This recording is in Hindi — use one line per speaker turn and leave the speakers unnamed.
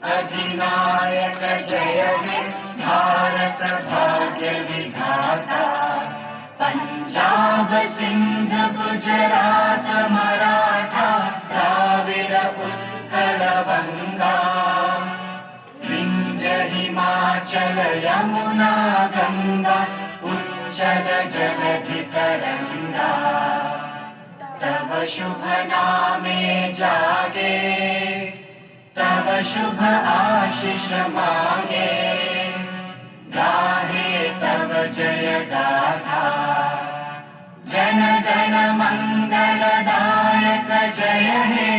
अधिनायक जय हे भारत भाग्य विधाता। पंजाब सिंध गुजरात मराठा द्राविड उत्कल बंगा। विंध्य हिमाचल यमुना गंगा उच्चल जलधि तरंगा। तव शुभ नामे जागे तव शुभ आशीष मांगे। गाहे तव जय गाथा जन गण मंगलदायक जय हे